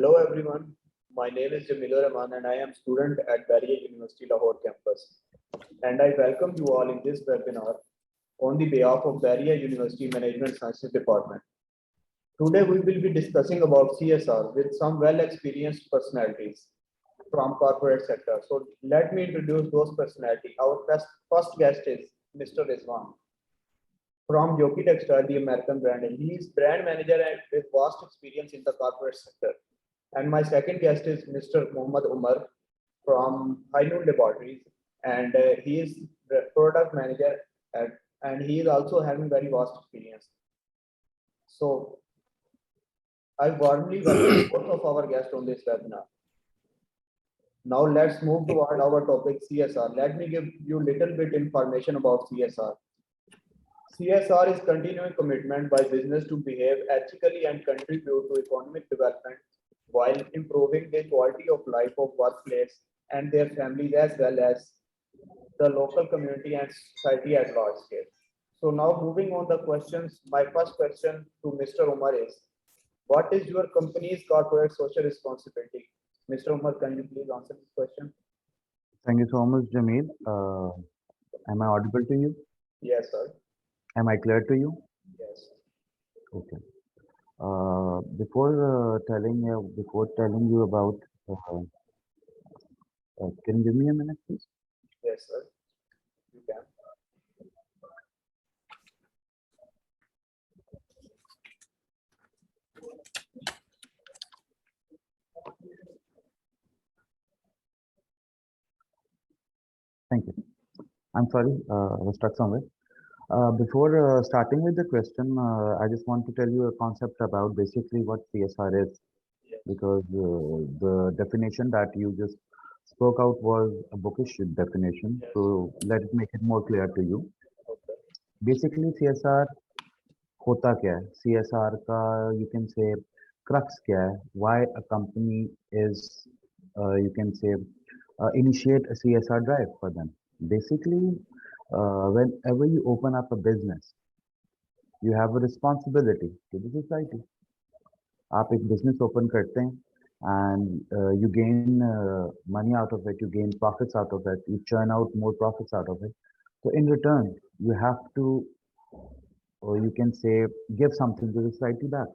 Hello everyone, my name is Jamil Rahman and I am student at BahU University Lahore campus. And I welcome you all in this webinar on the behalf of BahU University Management Sciences Department. Today we will be discussing about CSR with some well-experienced personalities from corporate sector. So let me introduce those personalities. Our first guest is Mr. Rizwan from Yoki Textile, the American brand. And he is brand manager and with vast experience in the corporate sector. And my second guest is Mr. Muhammad Umar from High Noon Laboratories, and he is the product manager and he is also having very vast experience. So I warmly welcome both of our guests on this webinar. Now let's move toward our topic CSR. Let me give you a little bit information about CSR. CSR is continuing commitment by business to behave ethically and contribute to economic development while improving the quality of life of workplace and their families as well as the local community and society at large scale. So now moving on the questions, my first question to Mr. Umar is, what is your company's corporate social responsibility? Mr. Umar, can you please answer this question? Thank you so much, Jamil. Am I audible to you? Yes, sir. Am I clear to you? Yes. Okay. Before telling you about, can you give me a minute, please? Yes, sir. You can. Thank you. I'm sorry, I was stuck somewhere. Before starting with the question, I just want to tell you a concept about basically what CSR is, Yes. because the definition that you just spoke out was a bookish definition. Yes. So let it make it more clear to you. Okay. Basically, CSR होता क्या है? CSR का you can say crux क्या है? Why a company is you can say initiate a CSR drive for them. Basically, whenever you open up a business, you have a responsibility to the society. आप एक business open करते हैं and you gain money out of it, you gain profits out of it, you churn out more profits out of it. So in return, you have to, or you can say, give something to the society back.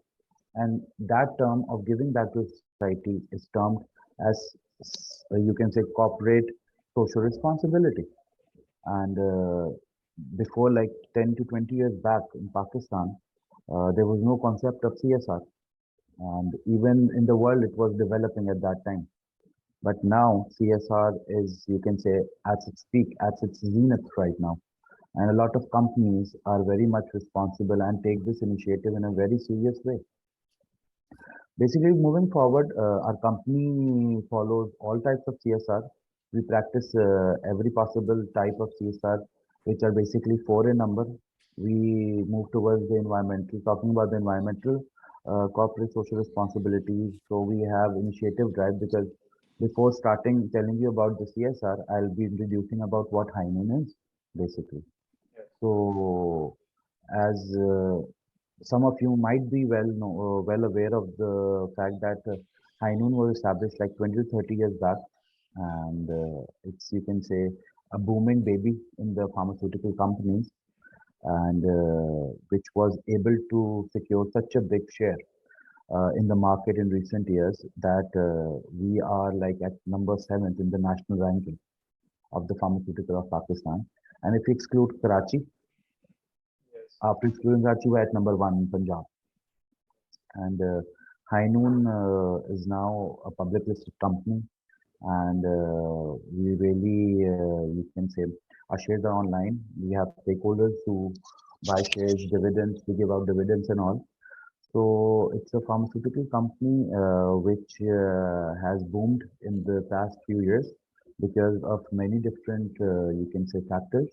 And that term of giving back to society is termed as, you can say, corporate social responsibility. And before like 10 to 20 years back in Pakistan, there was no concept of CSR. And even in the world, it was developing at that time. But now CSR is, you can say, at its peak, at its zenith right now. And a lot of companies are very much responsible and take this initiative in a very serious way. Basically, moving forward, our company follows all types of CSR. We practice every possible type of CSR, which are basically 4 in number. We move towards the environmental, talking about the environmental, corporate social responsibilities. So we have initiative drive, because before starting telling you about the CSR, I'll be introducing about what High Noon is, basically. Yes. So as some of you might be well aware of the fact that High Noon was established like 20 to 30 years back, and it's, you can say, a booming baby in the pharmaceutical companies, and which was able to secure such a big share in the market in recent years that we are like at number 7th in the national ranking of the pharmaceutical of Pakistan. And if you exclude Karachi, Yes. after excluding Karachi, we're at number 1 in Punjab. And High Noon is now a public listed company, and we really, you can say, our shares are online. We have stakeholders who buy shares, dividends, we give out dividends and all. So it's a pharmaceutical company which has boomed in the past few years because of many different, you can say, factors.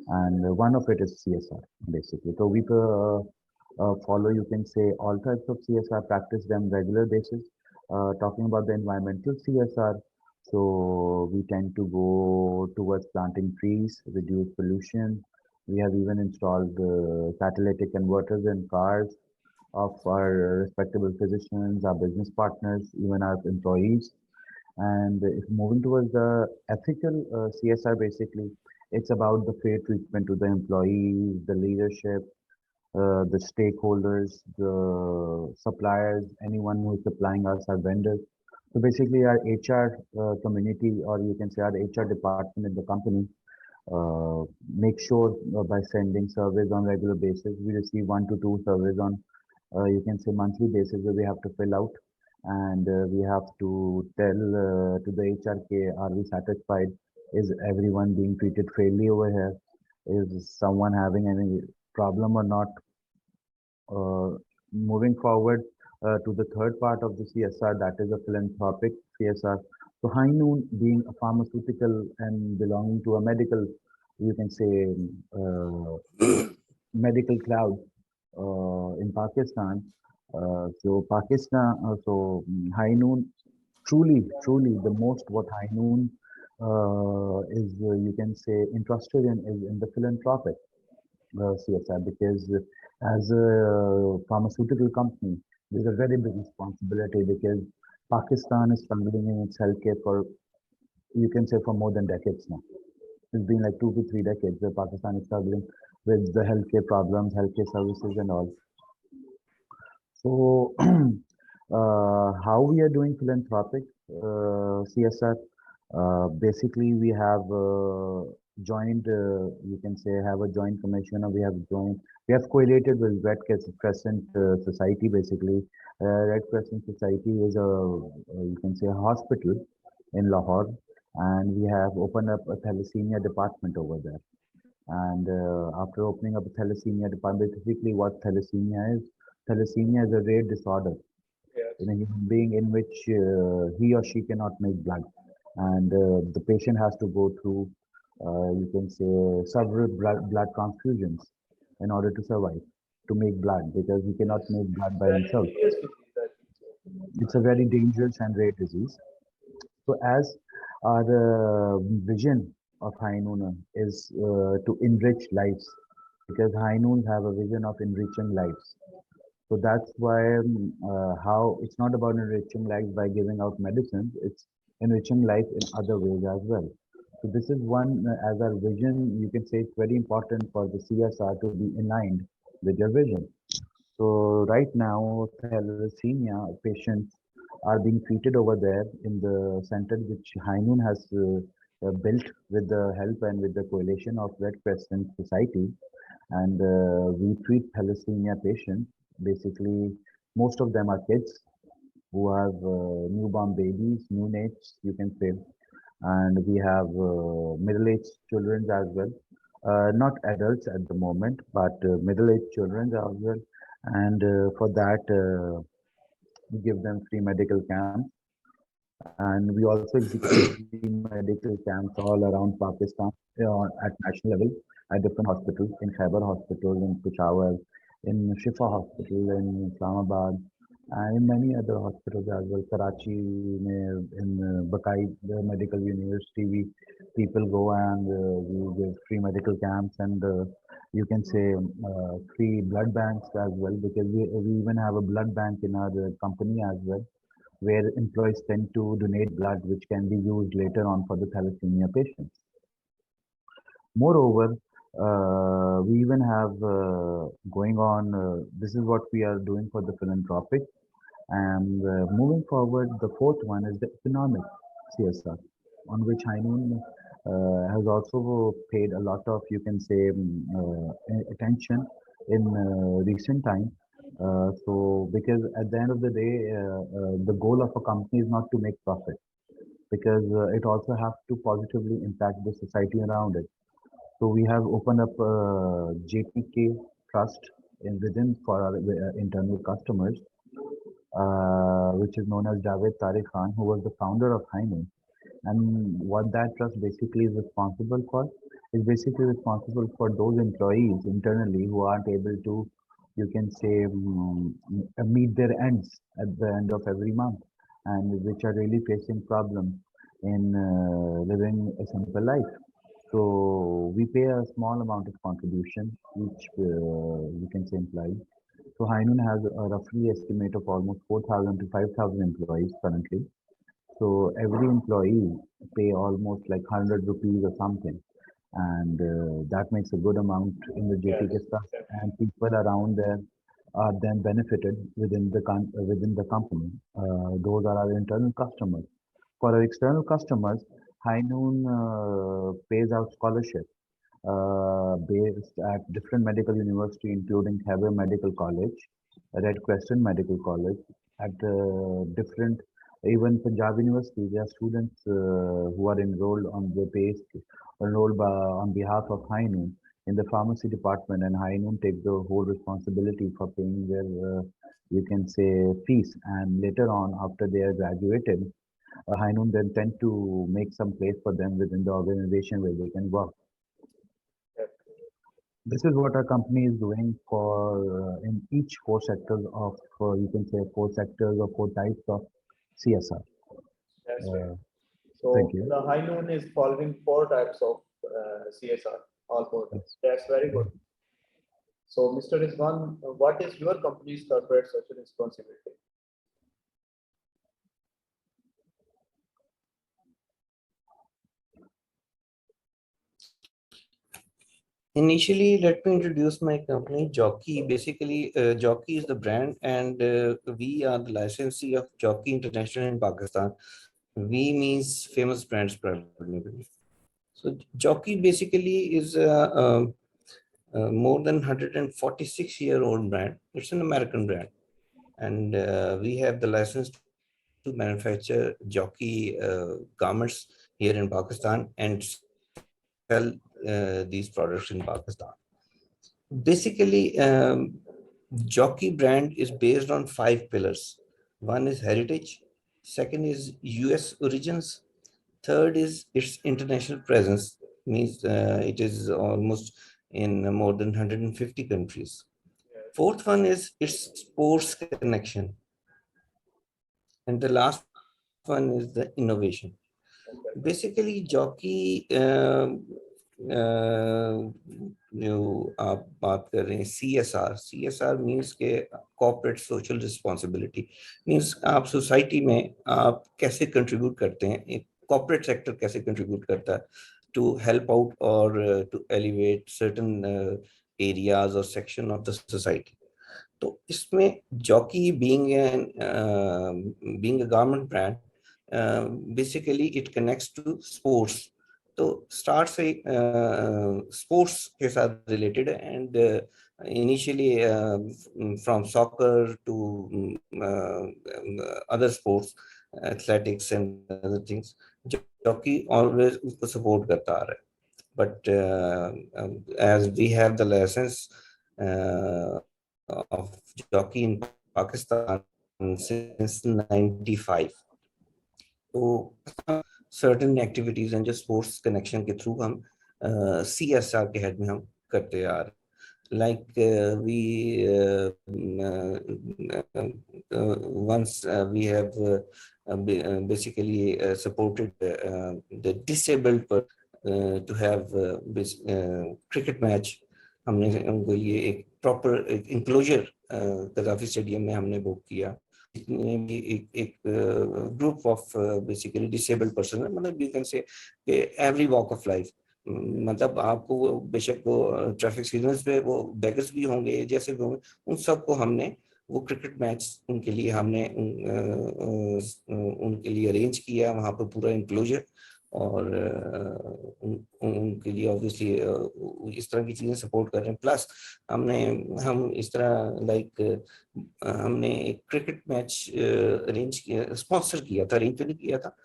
And one of it is CSR, basically. So we follow, you can say, all types of CSR, practice them regular basis. Talking about the environmental CSR, so we tend to go towards planting trees, reduce pollution. We have even installed catalytic converters in cars. of our respectable physicians, our business partners, even our employees. And if moving towards the ethical CSR, basically, it's about the fair treatment to the employees, the leadership, the stakeholders, the suppliers, anyone who is supplying us, our vendors. So basically, our HR community, or you can say our HR department in the company, uh, make sure by sending surveys on regular basis. We receive 1 to 2 surveys on, you can say, monthly basis, where we have to fill out, and we have to tell to the HRK, are we satisfied? Is everyone being treated fairly over here? Is someone having any problem or not? Uh, Moving forward to the third part of the CSR, that is a philanthropic CSR. So High Noon, being a pharmaceutical and belonging to a medical, you can say, medical cloud in Pakistan. High Noon, truly the most what High Noon is, you can say, interested in is in the philanthropic. CSR, because as a pharmaceutical company, there's a very big responsibility because Pakistan is struggling in its healthcare for, you can say, for more than decades now. It's been like 2 to 3 decades where Pakistan is struggling with the healthcare problems, healthcare services, and all. So, how we are doing philanthropic CSR? Basically, we have joined, you can say, have a joint commission, or we have correlated with Crescent Society. Basically, Red Crescent Society is you can say, a hospital in Lahore, and we have opened up a thalassemia department over there. And after opening up a thalassemia department, basically what thalassemia is a rare disorder Yes. in a human being in which he or she cannot make blood. And the patient has to go through, you can say, several blood transfusions in order to survive, to make blood, because he cannot Yes. make blood by Very himself. serious disease, I think so. It's a very dangerous and rare disease. So as our vision of High Noon is to enrich lives, because High Noons have a vision of enriching lives. So that's why how it's not about enriching lives by giving out medicines, it's enriching life in other ways as well. So this is one, as our vision, you can say it's very important for the CSR to be aligned with your vision. So right now, thalassemia patients are being treated over there in the center which Hainun has built with the help and with the coalition of Red Crescent Society. And we treat thalassemia patients. Basically, most of them are kids who have newborn babies, neonates, you can say, and we have middle-aged children as well. Not adults at the moment, but middle-aged children as well. And for that, we give them free medical camps, and we also execute free medical camps all around Pakistan at national level at different hospitals, in Khyber Hospital, in Peshawar, in Shifa Hospital, in Islamabad, and in many other hospitals as well. Karachi, in Bakai Medical University, people go and we give free medical camps, and you can say free blood banks as well, because we even have a blood bank in our company as well, where employees tend to donate blood which can be used later on for the thalassemia patients. Moreover, we even have going on, this is what we are doing for the philanthropic. And moving forward, the fourth one is the economic CSR, on which Hainun has also paid a lot of, you can say, attention in recent time. Because at the end of the day, the goal of a company is not to make profit, because it also has to positively impact the society around it. So we have opened up JPK Trust in within for our internal customers, which is known as Javed Tariq Khan, who was the founder of Hymen. And what that trust basically is responsible for is basically responsible for those employees internally who aren't able to, you can say, meet their ends at the end of every month, and which are really facing problems in living a simple life. So we pay a small amount of contribution each, you can say, employee. So Heinun has a roughly estimate of almost 4,000 to 5,000 employees currently. So every employee pay almost like 100 rupees or something, and that makes a good amount in the Yes, JTK stuff. definitely. And people around there are then benefited within the company. Those are our internal customers. For our external customers, High Noon pays out scholarship based at different medical university, including Khyber Medical College, Red Crescent Medical College, at different, even Punjab University. There are students who are enrolled on the base, enrolled by, on behalf of High Noon in the pharmacy department, and High Noon takes the whole responsibility for paying their, you can say, fees. And later on, after they are graduated, High Noon then tend to make some place for them within the organization where they can work. This is what our company is doing for in each four sectors of you can say four sectors or four types of CSR. That's great. Uh, Thank So you. the High Noon is following four types of CSR, all four types. Yes. That's very good. So, Mr. Rizwan, what is your company's corporate social responsibility? Initially, let me introduce my company, Jockey. Basically, Jockey is the brand, and we are the licensee of Jockey International in Pakistan. We means famous brands private label. So, Jockey basically is more than 146-year-old brand. It's an American brand, and we have the license to manufacture Jockey garments here in Pakistan and sell these products in Pakistan. Basically, Jockey brand is based on 5 pillars. One is heritage, second is US origins, third is its international presence, means it is almost in more than 150 countries. Yes. Fourth one is its sports connection. And the last one is the innovation. Okay. Basically, Jockey जो आप बात कर रहे हैं CSR means के corporate social responsibility means आप society में आप कैसे contribute करते हैं, एक corporate sector कैसे contribute करता है to help out or to elevate certain areas or section of the society. तो इसमें Jockey being a garment brand, basically it connects to sports. तो स्टार्ट से स्पोर्ट्स के साथ रिलेटेड है and initially from soccer to other sports athletics and other things Jockey always उसको support करता आ रहा है but as we have the licence of jockey in Pakistan since 95. तो certain activities and just sports connection के through हम CSR के head में हम करते आ रहे like we once we have basically supported the disabled to have cricket match. हमने उनको ये एक proper enclosure कजाफी स्टेडियम में हमने बुक किया जितने भी एक group of basically disabled person है मतलब यू कैन से एवरी वॉक ऑफ लाइफ मतलब आपको वो बेशक वो ट्रैफिक सिग्नल्स पे वो बेगर्स भी होंगे जैसे भी होंगे उन सबको हमने वो क्रिकेट मैच उनके लिए हमने उनके लिए अरेंज किया वहाँ पर पूरा इंक्लोजर और उनके लिए ऑब्वियसली इस तरह की चीजें सपोर्ट कर रहे हैं प्लस हम इस तरह लाइक हमने एक क्रिकेट मैच अरेंज किया स्पॉन्सर किया था अरेंज तो नहीं किया था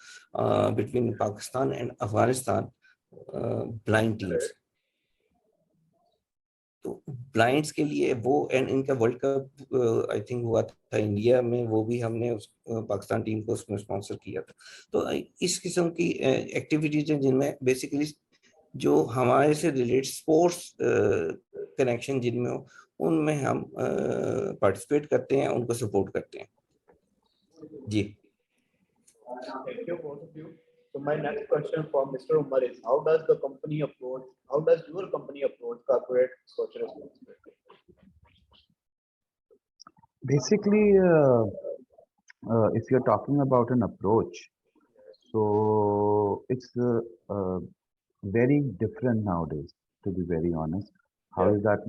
between Pakistan and Afghanistan blind teams तो ब्लाइंड्स के लिए वो एंड इनका वर्ल्ड कप आई थिंक हुआ था इंडिया में वो भी हमने उस पाकिस्तान टीम को उसमें स्पॉन्सर किया था तो इस किस्म की एक्टिविटीज हैं जिनमें बेसिकली जो हमारे से रिलेटेड स्पोर्ट्स कनेक्शन जिनमें हो उनमें हम पार्टिसिपेट करते हैं उनको सपोर्ट करते हैं जी Thank you both of you. So my next question for Mr. Umar is how does your company approach corporate social responsibility? Basically, if you're talking about an approach, so it's very different nowadays, to be very honest. How Yeah. is that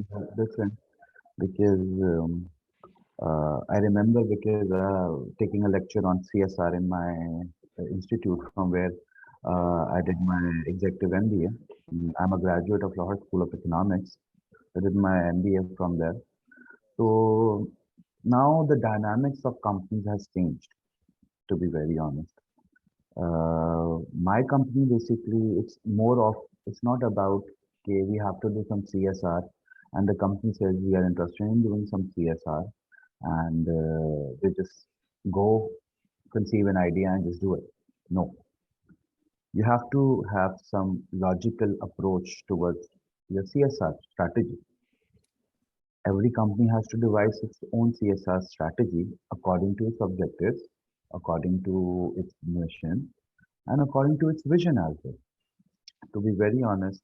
different? Because I remember because taking a lecture on CSR in my institute from where I did my executive MBA. I'm a graduate of Lahore School of Economics. I did my MBA from there. So now the dynamics of companies has changed, to be very honest. My company basically, it's more of, it's not about, okay, we have to do some CSR and the company says we are interested in doing some CSR and they just go conceive an idea and just do it. No, you have to have some logical approach towards your CSR strategy. Every company has to devise its own CSR strategy according to its objectives, according to its mission, and according to its vision as well. To be very honest,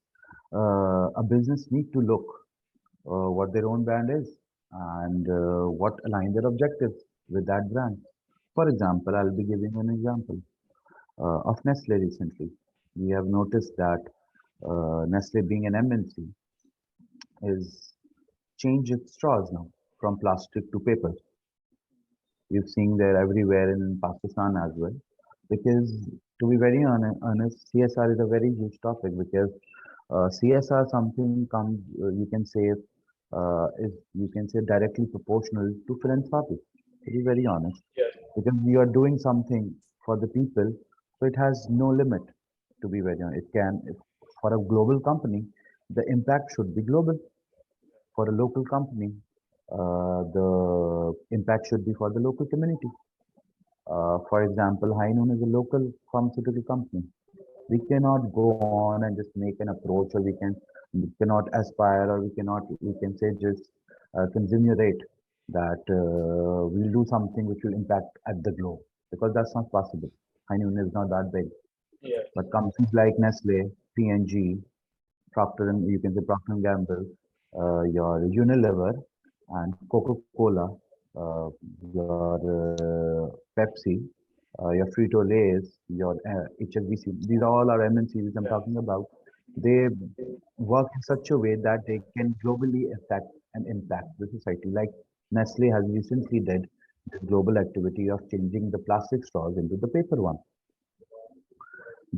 a business need to look what their own brand is and what align their objectives with that brand. For example, I'll be giving an example of Nestle recently. We have noticed that Nestle being an MNC is changed its straws now from plastic to paper. You're seeing there everywhere in Pakistan as well. Because to be very honest, CSR is a very huge topic because CSR something comes, you can say, is you can say directly proportional to philanthropy. To be very honest, Yes. because you are doing something for the people, so it has no limit. To be very honest, it can for a global company, the impact should be global. For a local company, the impact should be for the local community. For example, High Noon is a local pharmaceutical company. We cannot go on and just make an approach, or we cannot aspire, or we can say just consumerate that we'll do something which will impact at the globe because that's not possible. High Noon is not that big, Yeah. but companies like Nestle, P&G, Procter and you can say Procter and Gamble, your Unilever, and Coca-Cola, your Pepsi, your Frito-Lays, your HSBC. These all are MNCs which I'm Yeah. talking about. They work in such a way that they can globally affect and impact the society. Like Nestle has recently did the global activity of changing the plastic straws into the paper one.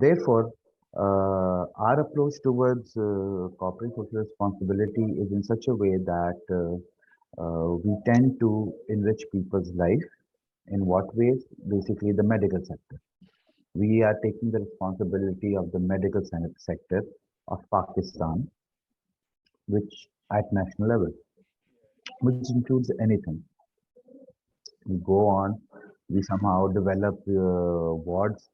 Therefore, our approach towards corporate social responsibility is in such a way that we tend to enrich people's life. In what ways? Basically, the medical sector. We are taking the responsibility of the medical sector of Pakistan, which at national level, which includes anything. We go on, we somehow develop wards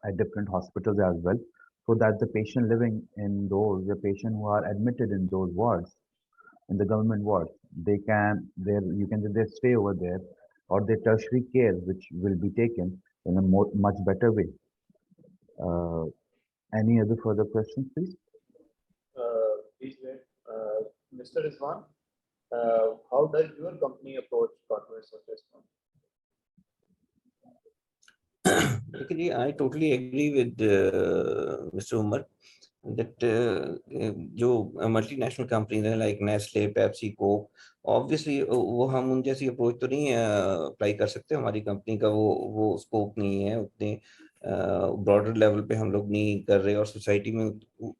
at different hospitals as well, so that the patient living in those, the patient who are admitted in those wards, in the government wards, they can, there you can they stay over there, or their tertiary care, which will be taken in a much better way. Uh, any other further questions, please? Please wait. Mr. Rizwan, how does your company approach corporate social responsibility? Actually, I totally agree with Mr. Umar that जो multinational companies हैं like Nestle Pepsi Coke obviously वो हम उन जैसी approach तो नहीं apply कर सकते हमारी कंपनी का वो स्कोप नहीं है उतने ब्रॉडर लेवल पे हम लोग नहीं कर रहे और सोसाइटी में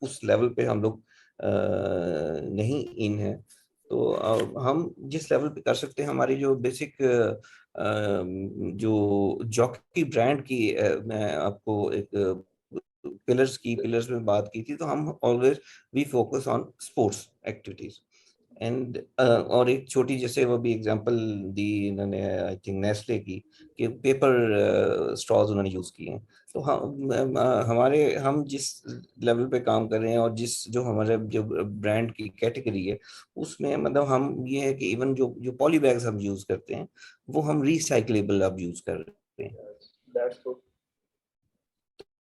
उस लेवल पे हम लोग नहीं इन है तो हम जिस लेवल पे कर सकते हैं हमारी जो बेसिक जो जॉकी ब्रांड की मैं आपको एक पिलर्स में बात की थी तो हम always we focus on sports activities and और एक छोटी जैसे वो भी एग्जांपल दी इन्होंने आई थिंक नेस्ले की कि पेपर स्ट्रॉज उन्होंने यूज किए हैं तो हमारे हम जिस लेवल पे काम कर रहे हैं और जिस जो हमारे जो ब्रांड की कैटेगरी है उसमें मतलब हम ये है कि इवन जो जो पॉली बैग्स हम यूज करते हैं वो हम रिसाइकलेबल अब यूज कर रहे हैं That's good.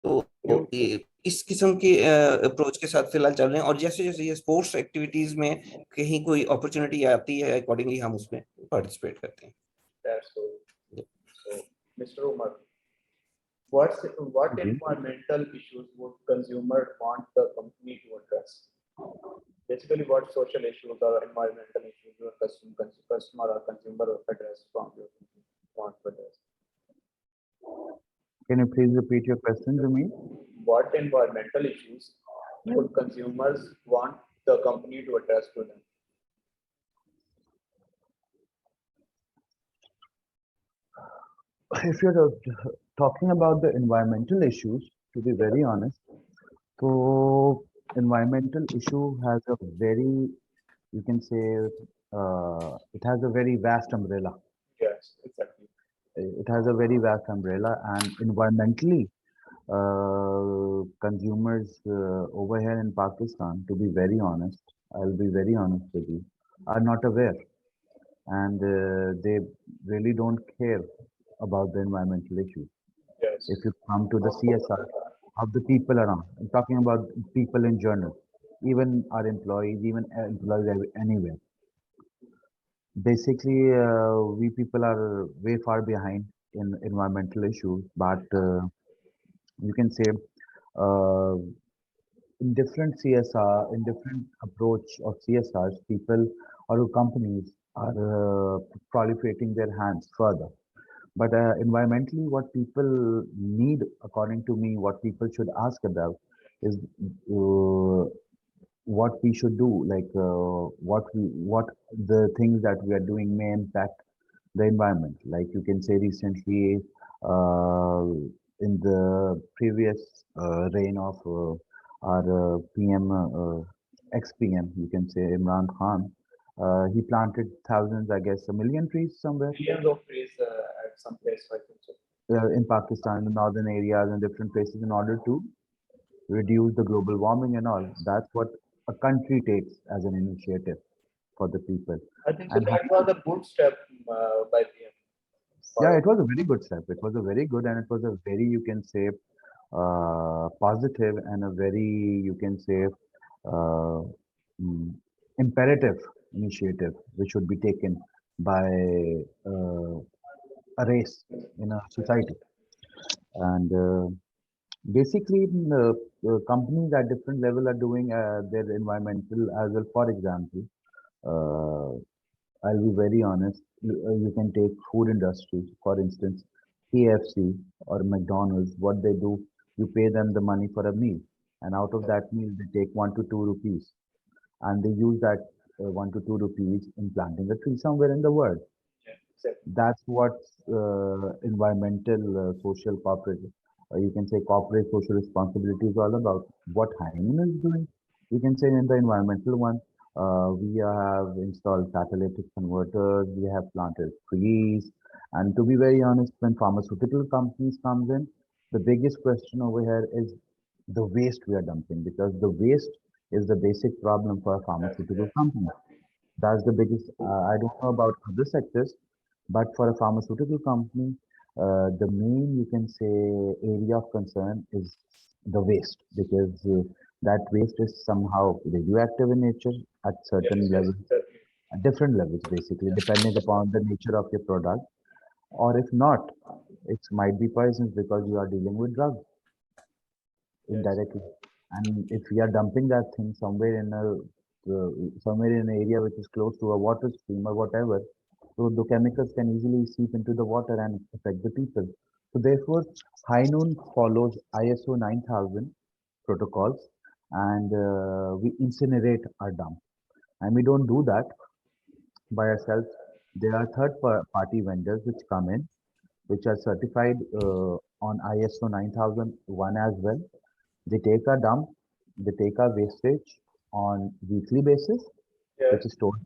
तो तो इस किस्म के अप्रोच के साथ फिलहाल चल रहे हैं, और जैसे जैसे ये स्पोर्ट्स एक्टिविटीज में कहीं कोई अपॉर्चुनिटी आती है, अकॉर्डिंगली हम उसमें पार्टिसिपेट करते हैं। That's good. So, Mr. Umar, what ji environmental issues would consumer want the company to address? Basically, what social issues or environmental issues your customer or consumer address from your company want to address? can you please repeat your question to me? What environmental issues would consumers want the company to address to them? If you're talking about the environmental issues, to be very honest, so environmental issue has a very, you can say, it has a very vast umbrella. Yes, exactly. It has a very vast umbrella, and environmentally, consumers over here in Pakistan, to be very honest, I'll be very honest with you, are not aware, and they really don't care about the environmental issues. Yes. If you come to the CSR of the people around, I'm talking about people in general, even our employees, even employees anywhere. Basically, we people are way far behind in environmental issues, but you can say uh, in different CSR, in different approach of CSRs, people or companies are proliferating their hands further. But environmentally, what people need, according to me, what people should ask about is what we should do, like what the things that we are doing may impact the environment. Like you can say recently, uh, in the previous reign of our PM, ex-PM, you can say Imran Khan, he planted thousands, I guess, a million trees somewhere Millions of trees at some place, I think so. in Pakistan, in the northern areas and different places in order to reduce the global warming and all. That's what a country takes as an initiative for the people. I think so And that was a good step by PM. yeah, it was a very good step. It was a very good, and it was a very, you can say, positive and a very, you can say, uh, imperative initiative which should be taken by uh, a race in a society. And basically, companies at different level are doing their environmental as well. For example, uh, I'll be very honest. You can take food industry, for instance, KFC or McDonald's. What they do, you pay them the money for a meal, and out of that meal, they take 1 to 2 rupees, and they use that 1 to 2 rupees in planting a tree somewhere in the world. Yeah, exactly. That's what environmental, social, corporate, you can say corporate social responsibility is all about. What Heineken is doing, you can say in the environmental one, we have installed catalytic converters, we have planted trees, and to be very honest, when pharmaceutical companies comes in, the biggest question over here is the waste we are dumping, because the waste is the basic problem for a pharmaceutical company. That's the biggest. I don't know about other sectors, but for a pharmaceutical company, the main, you can say, area of concern is the waste, because that waste is somehow radioactive in nature at Yes, certain yes, levels, exactly. at different levels, basically, depending upon the nature of your product. Or if not, it might be poisonous because you are dealing with drugs Yes, indirectly. And if we are dumping that thing somewhere in an area which is close to a water stream or whatever, so the chemicals can easily seep into the water and affect the people. So therefore, High Noon follows ISO 9000 protocols, and we incinerate our dump. And we don't do that by ourselves. There are third party vendors which come in, which are certified on ISO 9001 as well. They take our dump, they take our wastage on weekly basis, yes, which is stored.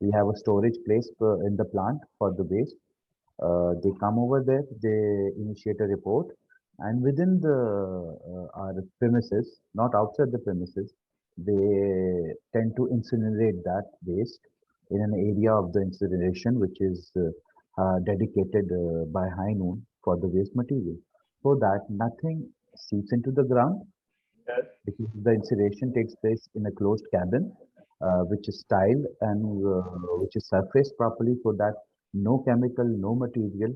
We have a storage place in the plant for the waste. They come over there, they initiate a report, and within the our premises, not outside the premises, they tend to incinerate that waste in an area of the incineration which is dedicated by High Noon for the waste material, so that nothing seeps into the ground, Yes. because the incineration takes place in a closed cabin, which is tiled and which is surfaced properly so that no chemical, no material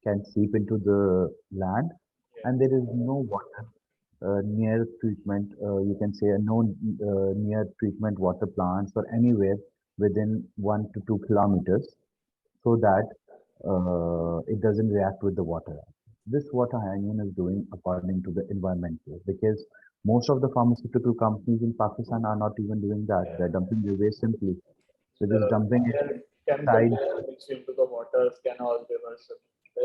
can seep into the land, Yes. and there is no water near treatment. You can say no near treatment water plants or anywhere within 1 to 2 kilometers, so that it doesn't react with the water. This what a union is doing according to the environmental, because most of the pharmaceutical companies in Pakistan are not even doing that. They're dumping the waste simply. They're just dumping it Their chemical inside. mixed into the waters can all reverse.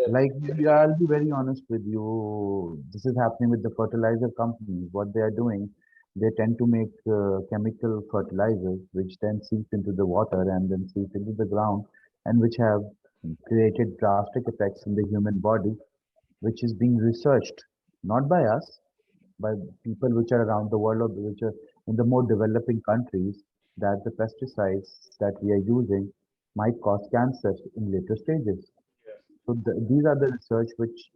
Like, I'll be very honest with you. This is happening with the fertilizer companies. What they are doing, they tend to make chemical fertilizers, which then seep into the water and then seep into the ground, and which have created drastic effects in the human body, which is being researched not by us, by people which are around the world, or which are in the more developing countries, that the pesticides that we are using might cause cancer in later stages. So these are the research which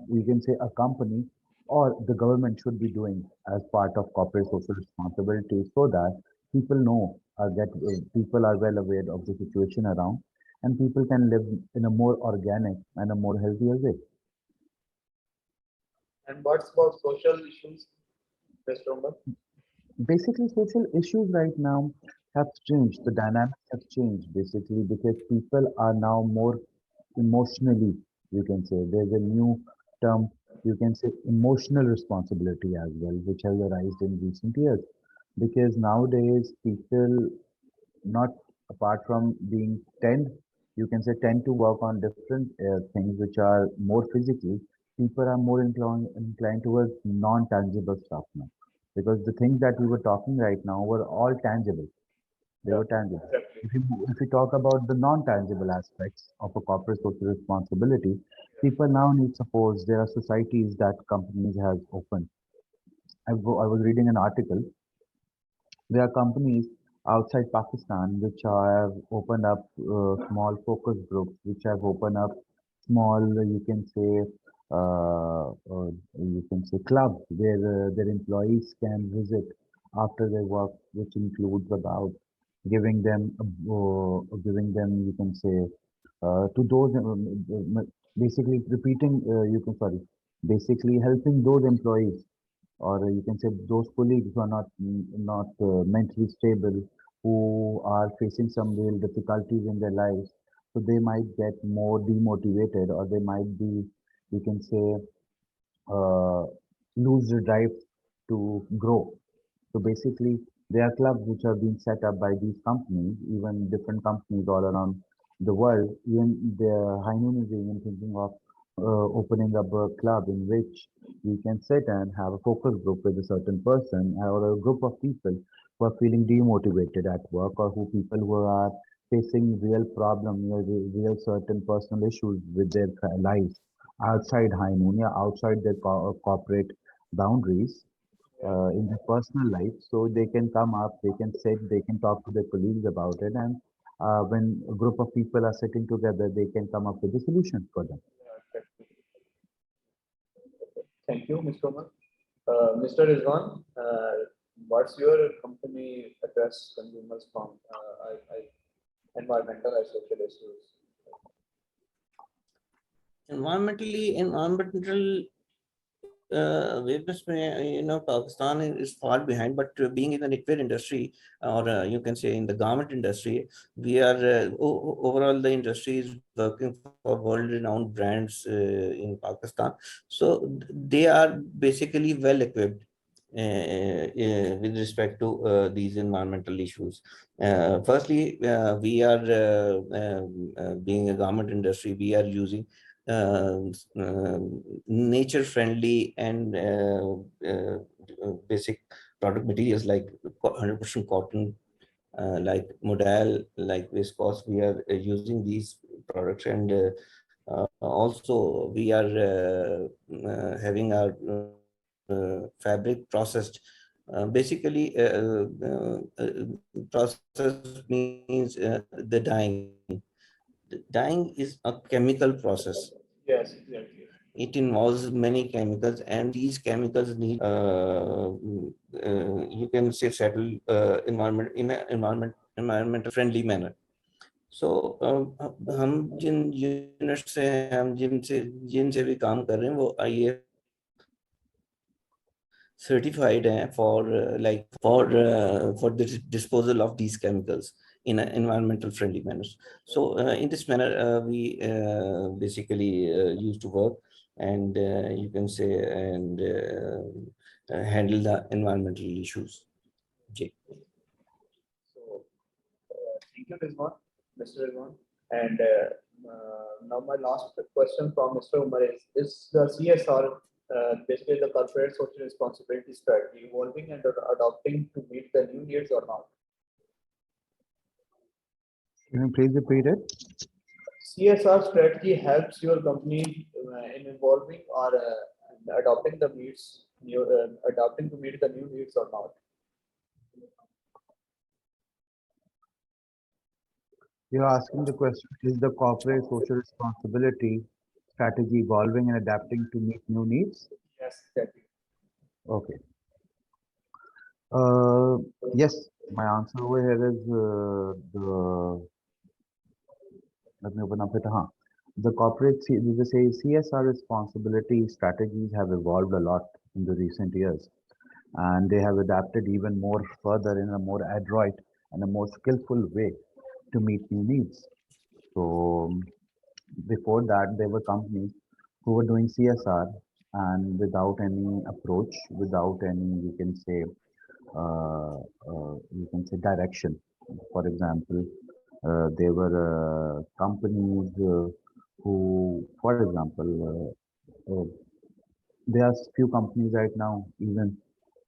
we can say a company or the government should be doing as part of corporate social responsibility, so that people know, people are well aware of the situation around, and people can live in a more organic and a more healthier way. And what's about social issues, Mr. Umar? Basically, social issues right now have changed. The dynamics have changed basically because people are now more emotionally, you can say. There's a new term, you can say emotional responsibility as well, which has arisen in recent years. Because nowadays, people, not apart from being tend, you can say tend to work on different things which are more physical, people are more inclined towards non-tangible stuff now. Because the things that we were talking right now were all tangible. They Yeah, were tangible. exactly. If we talk about the non-tangible aspects of a corporate social responsibility, people now need, suppose there are societies that companies have opened. I was reading an article. There are companies outside Pakistan which have opened up small focus groups, which have opened up small, you can say clubs where their employees can visit after their work, which includes about giving them, you can say, to those, basically repeating, basically helping those employees, or you can say those colleagues who are not mentally stable, who are facing some real difficulties in their lives. So they might get more demotivated, or they might be, you can say, uh, lose the drive to grow. So basically, there are clubs which are being set up by these companies, even different companies all around the world. Even the Hynun is even thinking of opening up a club in which we can sit and have a focus group with a certain person, or a group of people who are feeling demotivated at work, or who people who are facing real problems, real certain personal issues with their lives outside Hainunia, outside their corporate boundaries, in their personal life. So they can come up, they can sit, they can talk to their colleagues about it, and when a group of people are sitting together, they can come up with a solution for them. Yeah, exactly. Thank you, Mr. Umar. Mr. Rizwan, what's your company address consumers from environmental and social issues? Environmental awareness, Pakistan is far behind, but being in the knitwear industry, or you can say in the garment industry, we are overall the industry is working for world-renowned brands in Pakistan. So they are basically well equipped with respect to these environmental issues. Firstly, we are being a garment industry, we are using uh, nature friendly and basic product materials like 100% cotton, like modal, like viscose. We are using these products, and also we are having our fabric processed. Process means the dyeing. The dyeing is a chemical process. Yes, exactly. it involves many chemicals, and these chemicals need you can say settle environment in an environmental friendly manner. So हम जिन unit से हैं, हम जिनसे भी काम कर रहे हैं, वो IAS certified हैं for the disposal of these chemicals in an environmental friendly manner. So in this manner we basically used to work, and you can say, and handle the environmental issues. Jay. So, thank you, Rizwan, Mr. Rizwan. And now my last question from Mr. Umar is the CSR, basically the corporate social responsibility strategy, evolving and adopting to meet the new needs or not? Can you please repeat it? CSR strategy helps your company in evolving or adopting the needs, adopting to meet the new needs or not? You're asking the question, is the corporate social responsibility strategy evolving and adapting to meet new needs? Yes, exactly. Okay. Yes, my answer over here is let me open up it. The corporate CSR responsibility strategies have evolved a lot in the recent years, and they have adapted even more further in a more adroit and a more skillful way to meet new needs. So before that, there were companies who were doing CSR and without any approach, without any, you can say direction. For example, there were companies for example, there are few companies right now even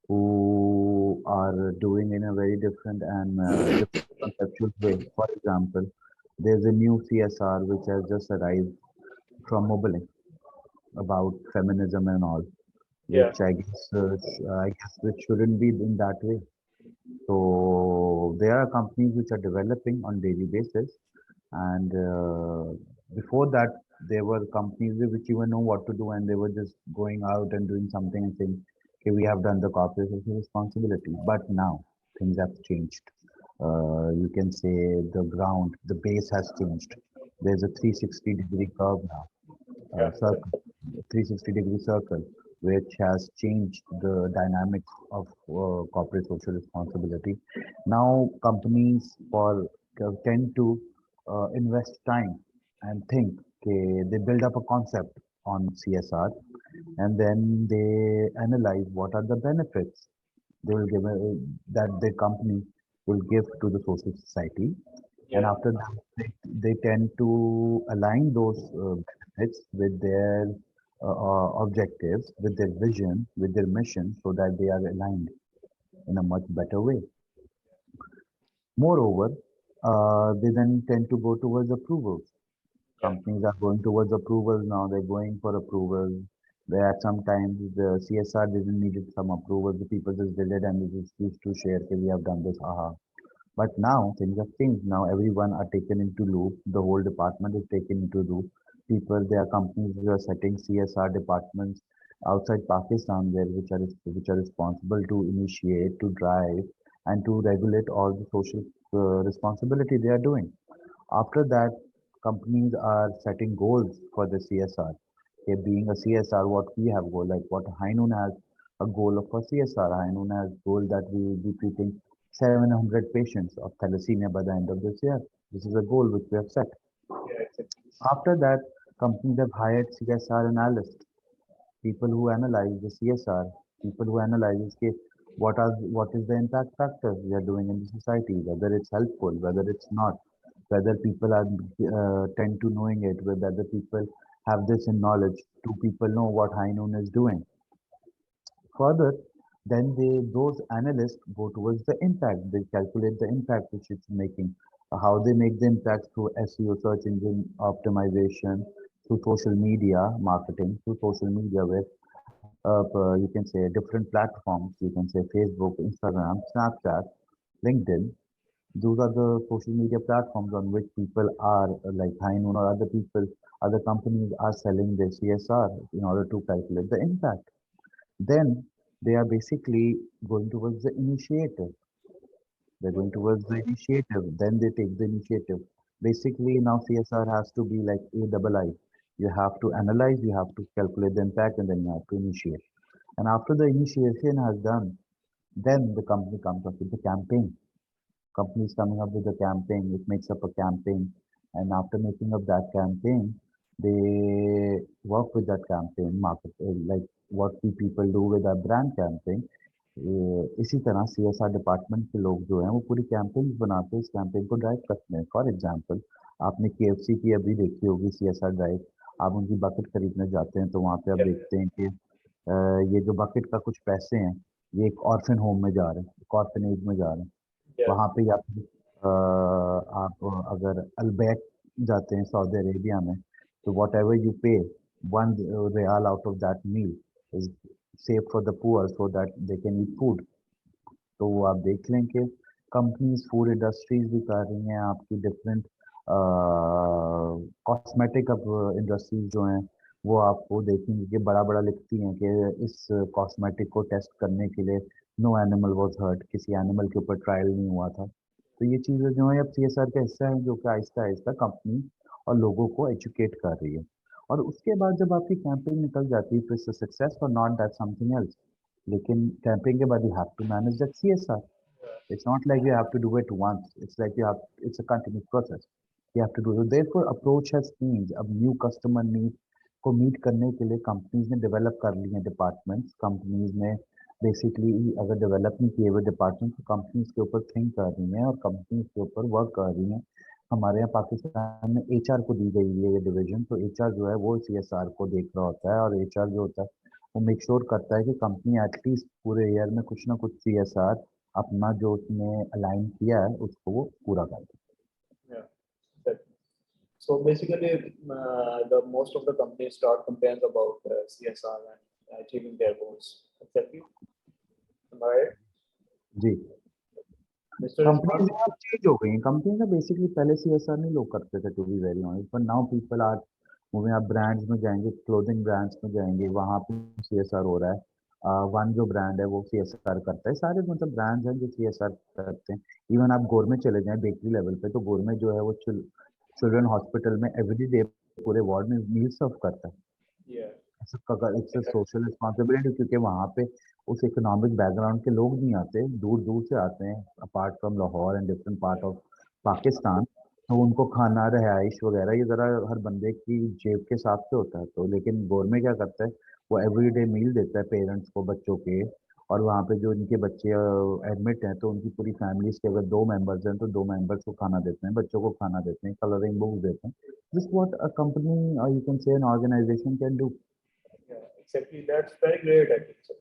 who are doing in a very different and different conceptual way. For example, there's a new CSR which has just arrived from Mobile about feminism and all, Yeah. which I guess it shouldn't be in that way. So there are companies which are developing on daily basis, and before that there were companies which even know what to do, and they were just going out and doing something and saying, okay, we have done the corporate social responsibility. But now things have changed. You can say the base has changed. There's a 360-degree curve now, Yeah, circle, 360-degree circle, which has changed the dynamics of corporate social responsibility. Now companies tend to invest time and think, okay, they build up a concept on CSR, and then they analyze what are the benefits they will give that the company will give to the social society, and yeah, after that they tend to align those benefits with their objectives, with their vision, with their mission, so that they are aligned in a much better way. Moreover, they then tend to go towards approvals. yeah, Companies are going towards approvals now. They're going for approvals. Where sometimes the CSR didn't need some approvals. The people just did it and they just used to share, okay, we have done this, haha. But now things have changed. Now everyone are taken into loop. The whole department is taken into loop. There are companies who are setting CSR departments outside Pakistan there, which are responsible to initiate, to drive, and to regulate all the social responsibility they are doing. After that, companies are setting goals for the CSR. Okay, being a CSR, what we have goal, like what High Noon has a goal of a CSR. High Noon has goal that we will be treating 700 patients of thalassemia by the end of this year. This is a goal which we have set. yeah, exactly. After that, companies have hired CSR analysts, people who analyze the CSR, people who analyze okay, what is the impact factors we are doing in the society, whether it's helpful, whether it's not, whether people are tend to knowing it, whether the people have this in knowledge, do people know what High Noon is doing. Further, then those analysts go towards the impact. They calculate the impact which it's making, how they make the impact through SEO, search engine optimization, through social media marketing, through social media with you can say different platforms. You can say Facebook, Instagram, Snapchat, LinkedIn. Those are the social media platforms on which people are like Heinun or other people, other companies are selling their CSR in order to calculate the impact. Then they are basically going towards the initiative. They're going towards the initiative. Then they take the initiative. Basically, now CSR has to be like A double I. You have to analyze, you have to calculate the impact, and then you have to initiate. And after the initiation has done, then the company comes up with the campaign. Company is coming up with a campaign. It makes up a campaign, and after making up that campaign, they work with that campaign, market like what we people do with our brand campaign. इसी तरह CSR department के लोग जो हैं वो पूरी campaign बनाते हैं, इस कैंपेन को ड्राइव करते हैं। फॉर एग्जांपल, आपने KFC की अभी देखी होगी CSR ड्राइव। आप उनकी बकेट खरीदने जाते हैं तो वहाँ पे आप Yeah, देखते हैं कि ये जो बकेट का कुछ पैसे हैं ये एक ऑर्फन होम में जा रहे हैं, एक ऑर्फनेज में जा रहे हैं। yeah, वहाँ पे या फिर आप अगर अल्बैक जाते हैं सऊदी अरेबिया में, तो whatever you pay, one riyal out of that meal is save for the poor so that they can eat food. तो वो आप देख लें कि कंपनीज फूड इंडस्ट्रीज भी कर रही हैं, आपकी डिफरेंट कॉस्मेटिक अब इंडस्ट्रीज जो हैं वो आपको देखेंगे कि बड़ा बड़ा लिखती हैं कि इस कॉस्मेटिक को टेस्ट करने के लिए नो एनिमल वाज हर्ट, किसी एनिमल के ऊपर ट्रायल नहीं हुआ था। तो ये चीज़ें जो है अब CSR का हिस्सा है जो कि आहिस्ता आहिस्ता कंपनी और लोगों को एजुकेट कर रही है। और उसके बाद जब आपकी कैंपेन निकल जाती है तो इट्स अ सक्सेस और नॉट दैट समथिंग एल्स। लेकिन कैंपेन के बाद you have to manage that CSR। It's not like you have to do it once. It's like it's a continuous process. You have to do it. Therefore, approach has changed. अब new customer need को meet करने के लिए companies ने develop कर ली हैं departments. Companies ने basically अगर develop नहीं किए हुए departments तो companies के ऊपर think कर रही हैं और companies के ऊपर work कर रही हैं। हमारे यहाँ पाकिस्तान में HR को दी गई है ये डिवीजन, तो HR जो है वो CSR को देख रहा होता है और HR जो होता है वो मेक श्योर करता है कि कंपनी एटलीस्ट पूरे ईयर में कुछ ना कुछ CSR अपना जो उसने अलाइन किया है उसको वो पूरा कर दे। yeah. That- So basically, the most of the companies start campaigns about CSR and achieving their goals. Exactly. Am I right? जी, Mr. Companies Isman? अब चेंज हो गई हैं। कंपनीज में बेसिकली पहले CSR नहीं लोग करते थे टू बी वेरी ऑनेस्ट, पर नाउ पीपल आर मूविंग। आप ब्रांड्स में जाएंगे, क्लोथिंग ब्रांड्स में जाएंगे, वहाँ पे CSR हो रहा है। वन जो ब्रांड है वो CSR करता है, सारे मतलब ब्रांड्स हैं जो CSR करते हैं। इवन आप गोरमे चले जाएं बेकरी लेवल पे तो गोरमे जो है वो चिल्ड्रन हॉस्पिटल में एवरी डे पूरे वार्ड में मील सर्व करता है। Yeah. It's a social responsibility, क्योंकि वहाँ पे उस इकोनॉमिक बैकग्राउंड के लोग नहीं आते, दूर दूर से आते हैं apart from Lahore and different part of Pakistan. तो उनको खाना रहाइश वगैरह ये ज़रा हर बंदे की जेब के हिसाब से होता है। तो लेकिन गवर्नमेंट क्या करता है, वो एवरीडे मील देता है पेरेंट्स को बच्चों के। और वहाँ पे जो इनके बच्चे एडमिट हैं तो उनकी पूरी फैमिलीज के अगर 2 मेंबर्स हैं तो 2 मेंबर्स को खाना देते हैं, बच्चों को खाना देते हैं, कलरिंग बुक्स देते हैं। दिस व्हाट अ कंपनी और you can say an organisation can do. Yeah. Exactly. That's very great, I think so.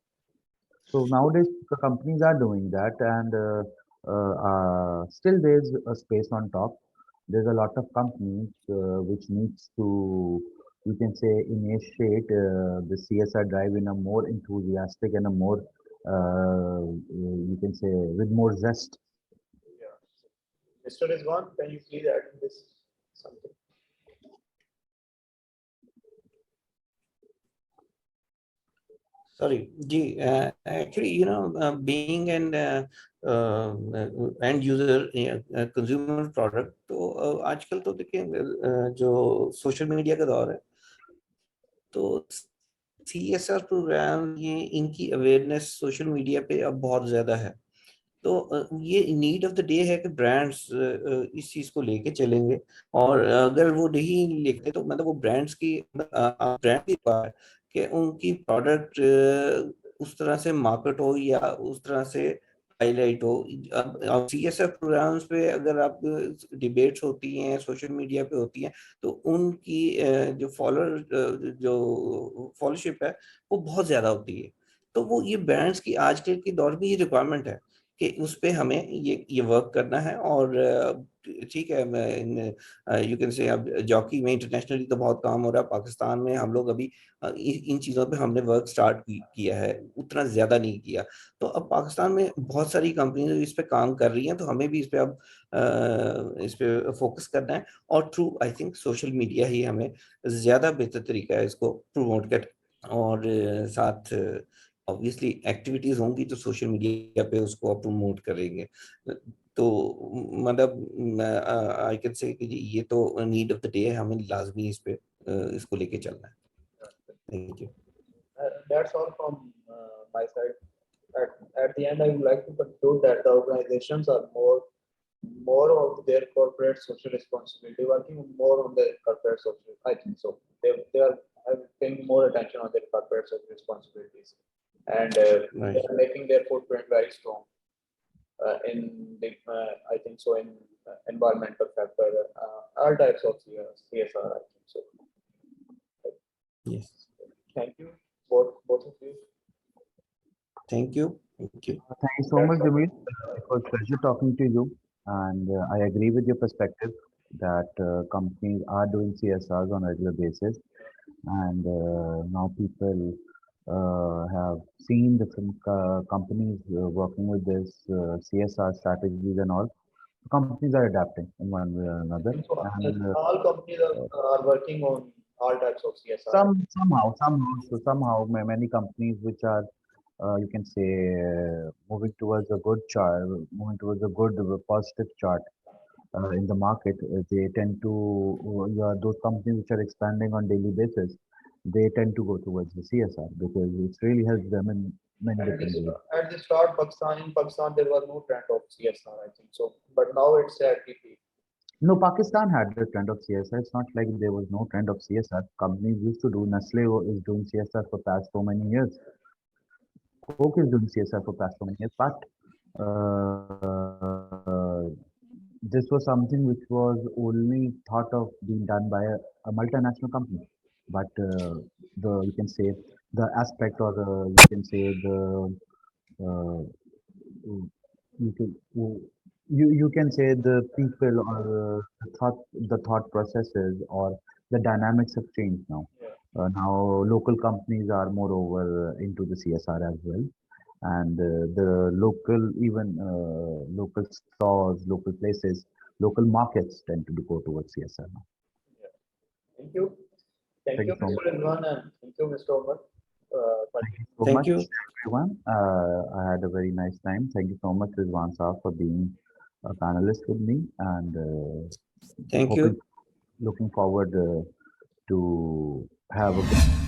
So nowadays, the companies are doing that, and still there's a space on top. There's a lot of companies which needs to, you can say, initiate the CSR drive in a more enthusiastic and a more, you can say, with more zest. Yeah. Mr. Rizwan, can you please add in this something? Sorry, जी, actually, being an end user consumer product, तो आजकल तो देखिए जो social media का दौर है, तो CSR प्रोग्राम ये इनकी अवेयरनेस सोशल मीडिया पे अब बहुत ज्यादा है। तो ये नीड ऑफ द डे है कि ब्रांड्स इस चीज को लेके चलेंगे, और अगर वो नहीं लिखते तो मतलब वो ब्रांड्स की ब्रांड की बात कि उनकी प्रोडक्ट उस तरह से मार्केट हो या उस तरह से हाईलाइट हो। अब CSR प्रोग्राम्स पे अगर आप डिबेट्स होती हैं सोशल मीडिया पे होती हैं तो उनकी जो फॉलोशिप है वो बहुत ज्यादा होती है। तो वो ये ब्रांड्स की आज के दौर में ये रिक्वायरमेंट है कि उस पे हमें ये वर्क करना है। और ठीक है, यू कैन से अब जॉकी में इंटरनेशनली तो बहुत काम हो रहा है, पाकिस्तान में हम लोग अभी इन चीज़ों पे हमने वर्क स्टार्ट किया है, उतना ज़्यादा नहीं किया। तो अब पाकिस्तान में बहुत सारी कंपनी इस पे काम कर रही हैं, तो हमें भी इस पे अब इस पे फोकस करना है। और through I think social media ही हमें ज़्यादा बेहतर तरीका है इसको प्रमोट कर। और साथ ऑब्वियसली एक्टिविटीज होंगी तो सोशल मीडिया पे उसको प्रमोट करेंगे। तो मतलब आई कैन से कि ये तो नीड ऑफ द डे है, हमें लाजमी इस पे इसको लेके चलना है। Thank you. That's all from my side. At the end, I would like to conclude that the organizations are more of their corporate social responsibility, working more on their corporate social. I think so. They are paying more attention on their corporate social responsibilities, and Right. they are making their footprint very strong in the I think so in environmental factor, all types of CSR. I think so. Yes. Thank you, both of you. Thank you. Thank you. Thank you so much, Jamil. It was a pleasure talking to you, and I agree with your perspective that companies are doing CSRs on a regular basis, and now people have seen different companies working with this CSR strategies and all. Companies are adapting in one way or another, So and all companies are working on all types of CSR. many companies which are you can say moving towards a good chart, moving towards a good positive chart in the market. They tend to those companies which are expanding on daily basis. They tend to go towards the CSR because it really helps them in many different ways. At the start, in Pakistan, there was no trend of CSR, I think so. But now it's at the peak. No, Pakistan had the trend of CSR. It's not like there was no trend of CSR. Companies used to do. Nestle is doing CSR for past so many years. Coke is doing CSR for past so many years. But this was something which was only thought of being done by a multinational company. But the you can say the aspect or you can say the uh, you can you can say the people or the thought processes or the dynamics have changed now. Now local companies are moreover into the CSR as well, and the local even local stores, local places, local markets tend to go towards CSR now. Thank you. Thank Thank you, you so much. Mr. Ridwan, and thank you, Mr. Omar. Thank you so Thank much, you. everyone. I had a very nice time. Thank you so much, Rizwan Saab, for being a panelist with me, and Thank hoping, you. looking forward to have a